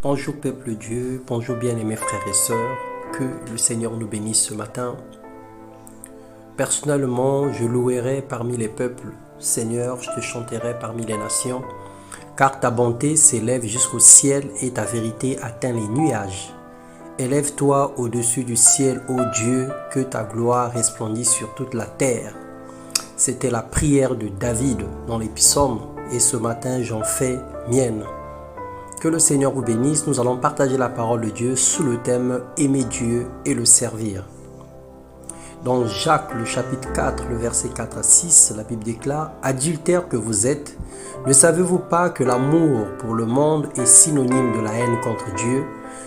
Bonjour peuple de Dieu, bonjour bien-aimés frères et sœurs, que le Seigneur nous bénisse ce matin. Personnellement, je louerai parmi les peuples, Seigneur, je te chanterai parmi les nations, car ta bonté s'élève jusqu'au ciel et ta vérité atteint les nuages. Élève-toi au-dessus du ciel, ô Dieu, que ta gloire resplendisse sur toute la terre. C'était la prière de David dans les psaumes et ce matin j'en fais mienne. Que le Seigneur vous bénisse. Nous allons partager la parole de Dieu sous le thème « Aimer Dieu et le servir ». Dans Jacques, le chapitre 4, le verset 4 à 6, la Bible déclare « Adultères que vous êtes, ne savez-vous pas que l'amour pour le monde est synonyme de la haine contre Dieu?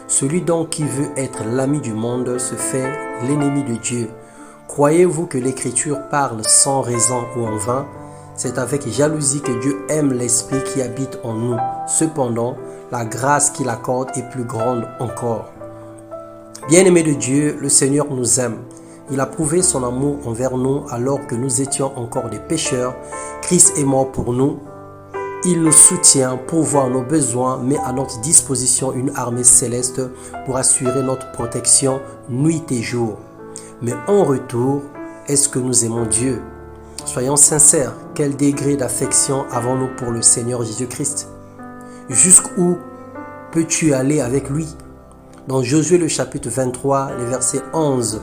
Celui donc qui veut être l'ami du monde se fait l'ennemi de Dieu. Croyez-vous que l'Écriture parle sans raison ou en vain? C'est avec jalousie que Dieu aime l'Esprit qui habite en nous. Cependant, la grâce qu'il accorde est plus grande encore. » Bien-aimés de Dieu, le Seigneur nous aime. Il a prouvé son amour envers nous alors que nous étions encore des pécheurs. Christ est mort pour nous. Il nous soutient, pourvoit nos besoins, met à notre disposition une armée céleste pour assurer notre protection nuit et jour. Mais en retour, est-ce que nous aimons Dieu? Soyons sincères, quel degré d'affection avons-nous pour le Seigneur Jésus-Christ? Jusqu'où peux-tu aller avec lui? Dans Josué le chapitre 23, les versets 11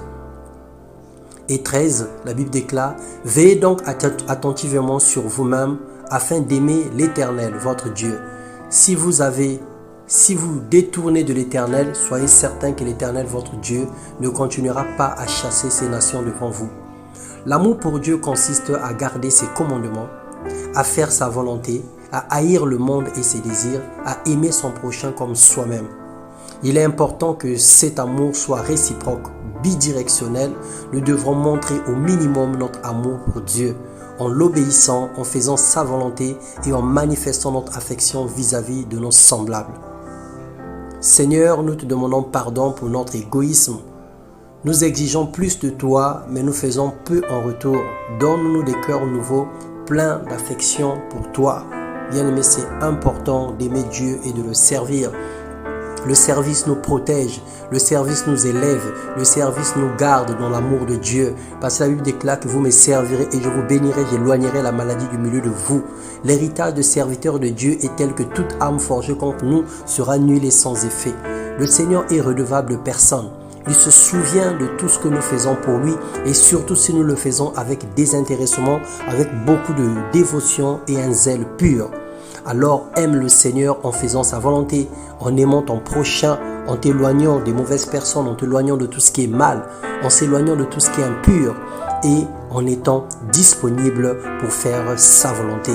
et 13, la Bible déclare « Veillez donc attentivement sur vous-même afin d'aimer l'Éternel, votre Dieu. Si vous détournez de l'Éternel, soyez certains que l'Éternel, votre Dieu, ne continuera pas à chasser ces nations devant vous. » L'amour pour Dieu consiste à garder ses commandements, à faire sa volonté, à haïr le monde et ses désirs, à aimer son prochain comme soi-même. Il est important que cet amour soit réciproque, bidirectionnel. Nous devrons montrer au minimum notre amour pour Dieu, en l'obéissant, en faisant sa volonté et en manifestant notre affection vis-à-vis de nos semblables. Seigneur, nous te demandons pardon pour notre égoïsme. Nous exigeons plus de toi, mais nous faisons peu en retour. Donne-nous des cœurs nouveaux, pleins d'affection pour toi. Bien-aimé, c'est important d'aimer Dieu et de le servir. Le service nous protège, le service nous élève, le service nous garde dans l'amour de Dieu. Parce que la Bible déclare que vous me servirez et je vous bénirai, j'éloignerai la maladie du milieu de vous. L'héritage de serviteur de Dieu est tel que toute âme forgée contre nous sera nulle et sans effet. Le Seigneur est redevable de personne. Il se souvient de tout ce que nous faisons pour lui et surtout si nous le faisons avec désintéressement, avec beaucoup de dévotion et un zèle pur. Alors aime le Seigneur en faisant sa volonté, en aimant ton prochain, en t'éloignant des mauvaises personnes, en t'éloignant de tout ce qui est mal, en s'éloignant de tout ce qui est impur et en étant disponible pour faire sa volonté.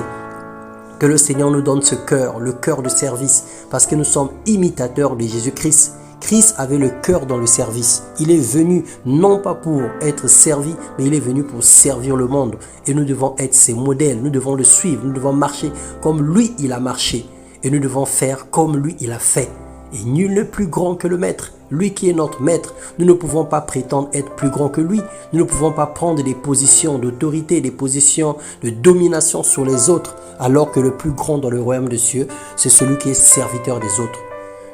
Que le Seigneur nous donne ce cœur, le cœur de service, parce que nous sommes imitateurs de Jésus-Christ. Christ avait le cœur dans le service. Il est venu non pas pour être servi, mais il est venu pour servir le monde. Et nous devons être ses modèles, nous devons le suivre, nous devons marcher comme lui il a marché. Et nous devons faire comme lui il a fait. Et nul n'est plus grand que le maître. Lui qui est notre maître, nous ne pouvons pas prétendre être plus grand que lui. Nous ne pouvons pas prendre des positions d'autorité, des positions de domination sur les autres, alors que le plus grand dans le royaume des cieux, c'est celui qui est serviteur des autres.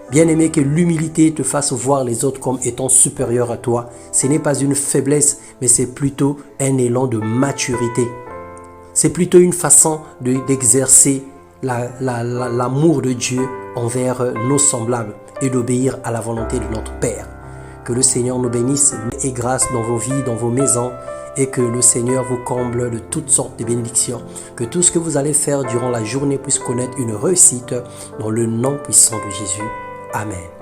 Bien-aimé, que l'humilité te fasse voir les autres comme étant supérieurs à toi. Ce n'est pas une faiblesse, mais c'est plutôt un élan de maturité. C'est plutôt une façon d'exercer l'amour de Dieu envers nos semblables et d'obéir à la volonté de notre Père. Que le Seigneur nous bénisse et grâce dans vos vies, dans vos maisons, et que le Seigneur vous comble de toutes sortes de bénédictions. Que tout ce que vous allez faire durant la journée puisse connaître une réussite dans le nom puissant de Jésus. Amen.